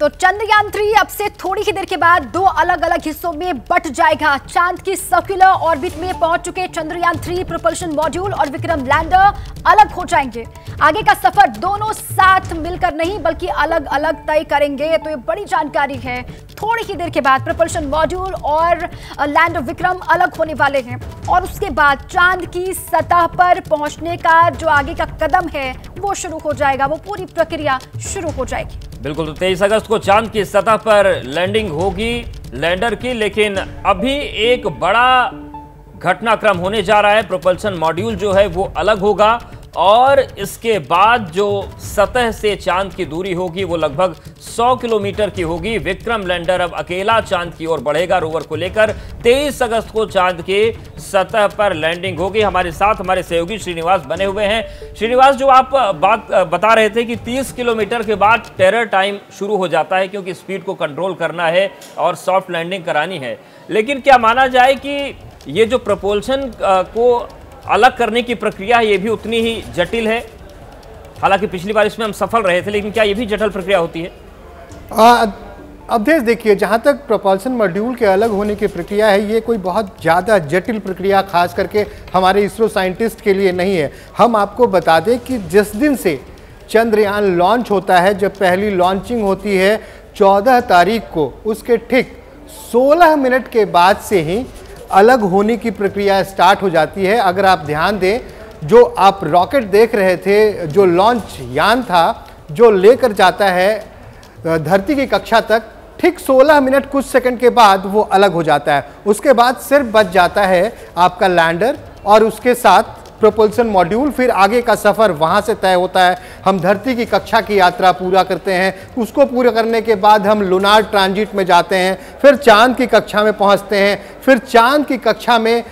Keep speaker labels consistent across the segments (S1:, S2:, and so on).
S1: तो चंद्रयान-3 अब से थोड़ी ही देर के बाद दो अलग अलग हिस्सों में बंट जाएगा। चांद की सर्कुलर ऑर्बिट में पहुंच चुके चंद्रयान-3 प्रोपल्शन मॉड्यूल और विक्रम लैंडर अलग हो जाएंगे। आगे का सफर दोनों साथ मिलकर नहीं बल्कि अलग अलग तय करेंगे। तो ये बड़ी जानकारी है। थोड़ी ही देर के बाद प्रोपल्शन मॉड्यूल और लैंडर विक्रम अलग होने वाले हैं और उसके बाद चांद की सतह पर पहुंचने का जो आगे का कदम है वो शुरू हो जाएगा। वो पूरी प्रक्रिया शुरू हो जाएगी।
S2: बिल्कुल, तो 23 अगस्त को चांद की सतह पर लैंडिंग होगी लैंडर की, लेकिन अभी एक बड़ा घटनाक्रम होने जा रहा है। प्रोपल्शन मॉड्यूल जो है वो अलग होगा और इसके बाद जो सतह से चांद की दूरी होगी वो लगभग 100 किलोमीटर की होगी। विक्रम लैंडर अब अकेला चांद की ओर बढ़ेगा रोवर को लेकर। 23 अगस्त को चांद के सतह पर लैंडिंग होगी। हमारे साथ हमारे सहयोगी श्रीनिवास बने हुए हैं। श्रीनिवास, जो आप बात बता रहे थे कि 30 किलोमीटर के बाद टेरर टाइम शुरू हो जाता है क्योंकि स्पीड को कंट्रोल करना है और सॉफ्ट लैंडिंग करानी है, लेकिन क्या माना जाए कि ये जो प्रपोल्शन को अलग करने की प्रक्रिया है ये भी उतनी ही जटिल है? हालांकि पिछली बार इसमें हम सफल रहे थे, लेकिन क्या ये भी जटिल प्रक्रिया होती है?
S3: अब देखिए, जहाँ तक प्रोपल्शन मॉड्यूल के अलग होने की प्रक्रिया है ये कोई बहुत ज़्यादा जटिल प्रक्रिया खास करके हमारे इसरो साइंटिस्ट के लिए नहीं है। हम आपको बता दें कि जिस दिन से चंद्रयान लॉन्च होता है, जब पहली लॉन्चिंग होती है 14 तारीख को, उसके ठीक 16 मिनट के बाद से ही अलग होने की प्रक्रिया स्टार्ट हो जाती है। अगर आप ध्यान दें, जो आप रॉकेट देख रहे थे, जो लॉन्च यान था जो लेकर जाता है धरती की कक्षा तक, ठीक 16 मिनट कुछ सेकंड के बाद वो अलग हो जाता है। उसके बाद सिर्फ बच जाता है आपका लैंडर और उसके साथ प्रोपल्शन मॉड्यूल। फिर आगे का सफ़र वहाँ से तय होता है। हम धरती की कक्षा की यात्रा पूरा करते हैं, उसको पूरा करने के बाद हम लूनार ट्रांजिट में जाते हैं, फिर चांद की कक्षा में पहुँचते हैं, फिर चांद की कक्षा में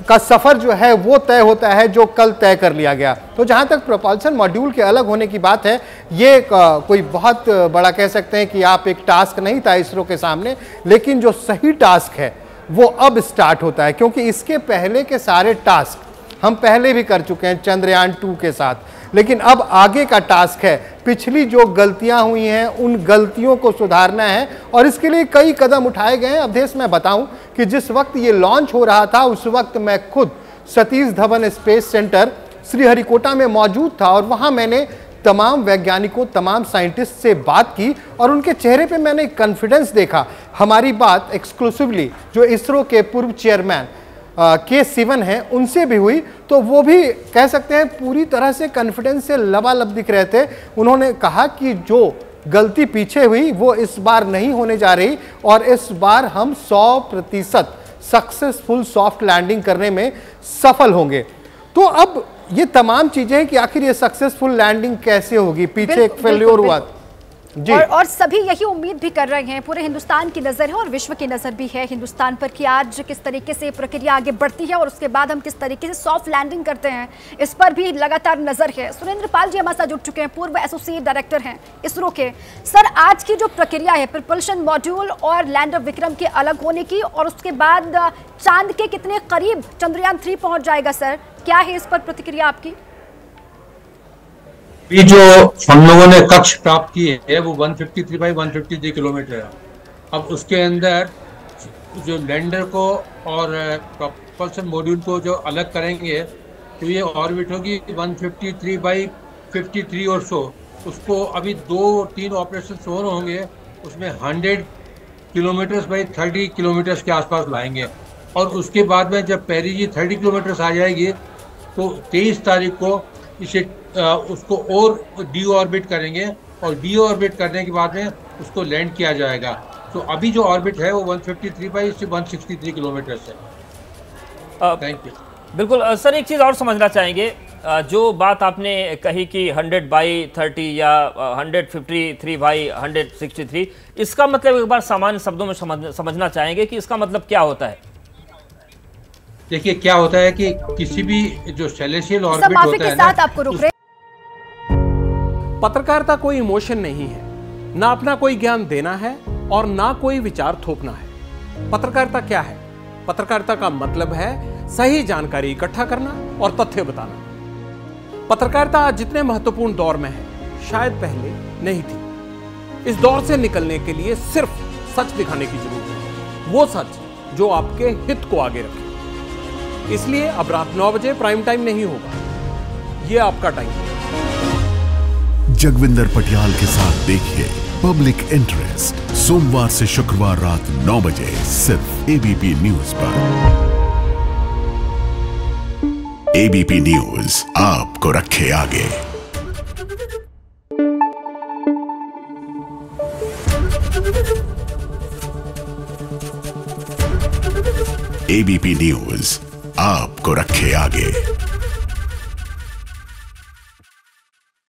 S3: का सफ़र जो है वो तय होता है जो कल तय कर लिया गया। तो जहाँ तक प्रोपल्शन मॉड्यूल के अलग होने की बात है, ये कोई बहुत बड़ा कह सकते हैं कि आप एक टास्क नहीं था इसरो के सामने, लेकिन जो सही टास्क है वो अब स्टार्ट होता है, क्योंकि इसके पहले के सारे टास्क हम पहले भी कर चुके हैं चंद्रयान-2 के साथ। लेकिन अब आगे का टास्क है, पिछली जो गलतियां हुई हैं उन गलतियों को सुधारना है और इसके लिए कई कदम उठाए गए हैं। अवधेश, मैं बताऊं कि जिस वक्त ये लॉन्च हो रहा था उस वक्त मैं खुद सतीश धवन स्पेस सेंटर श्रीहरिकोटा में मौजूद था और वहां मैंने तमाम वैज्ञानिकों, तमाम साइंटिस्ट से बात की और उनके चेहरे पे मैंने कॉन्फिडेंस देखा। हमारी बात एक्सक्लूसिवली जो इसरो के पूर्व चेयरमैन K. Sivan हैं उनसे भी हुई, तो वो भी कह सकते हैं पूरी तरह से कॉन्फिडेंस से लबालब दिख रहे थे। उन्होंने कहा कि जो गलती पीछे हुई वो इस बार नहीं होने जा रही और इस बार हम 100% सक्सेसफुल सॉफ्ट लैंडिंग करने में सफल होंगे। तो अब ये तमाम चीजें हैं कि आखिर ये सक्सेसफुल लैंडिंग कैसे होगी, पीछे एक फेल्योर हुआ जी।
S1: और सभी यही उम्मीद भी कर रहे हैं। पूरे हिंदुस्तान की नज़र है और विश्व की नज़र भी है हिंदुस्तान पर कि आज किस तरीके से प्रक्रिया आगे बढ़ती है और उसके बाद हम किस तरीके से सॉफ्ट लैंडिंग करते हैं, इस पर भी लगातार नज़र है। सुरेंद्र पाल जी हमारे साथ जुड़ चुके हैं, पूर्व एसोसिएट डायरेक्टर हैं इसरो के। सर, आज की जो प्रक्रिया है प्रोपल्शन मॉड्यूल और लैंडर विक्रम के अलग होने की और उसके बाद चांद के कितने करीब चंद्रयान-3 पहुँच जाएगा, सर क्या है इस पर प्रतिक्रिया आपकी?
S4: ये जो हम लोगों ने कक्ष प्राप्त की है वो 153 बाई 153 किलोमीटर है। अब उसके अंदर जो लैंडर को और प्रोपल्शन मॉड्यूल को जो अलग करेंगे तो ये ऑर्बिट होगी 153 बाई 53 और सो। उसको अभी 2-3 ऑपरेशन और होंगे, उसमें 100 किलोमीटर बाई 30 किलोमीटर के आसपास लाएंगे और उसके बाद में जब पेरिजी 30 किलोमीटर आ जाएगी तो 23 तारीख को इसे उसको और डी ऑर्बिट करेंगे और डी ऑर्बिट करने के बाद में उसको लैंड किया जाएगा। तो अभी जो ऑर्बिट है वो 153 बाई 163 किलोमीटर है। Thank you.
S2: बिल्कुल सर, एक चीज़ और समझना चाहेंगे, जो बात आपने कही कि 100 बाई 30 या 153 बाई 163, इसका मतलब एक बार सामान्य शब्दों में समझना चाहेंगे कि इसका मतलब क्या होता है?
S4: देखिए, क्या होता है कि किसी भी जो सेलेशियल ऑर्बिट होता है
S1: ना, आपको रुक रहे।
S5: पत्रकारिता कोई इमोशन नहीं है, ना अपना कोई ज्ञान देना है और ना कोई विचार थोपना है। पत्रकारिता क्या है? पत्रकारिता का मतलब है सही जानकारी इकट्ठा करना और तथ्य बताना। पत्रकारिता आज जितने महत्वपूर्ण दौर में है शायद पहले नहीं थी। इस दौर से निकलने के लिए सिर्फ सच दिखाने की जरूरत है, वो सच जो आपके हित को आगे रखे। इसलिए अब रात 9 बजे प्राइम टाइम नहीं होगा, ये आपका टाइम है।
S6: जगविंदर पटियाल के साथ देखिए पब्लिक इंटरेस्ट सोमवार से शुक्रवार रात 9 बजे सिर्फ एबीपी न्यूज पर। एबीपी न्यूज आपको रखे आगे। एबीपी न्यूज आपको रखे आगे।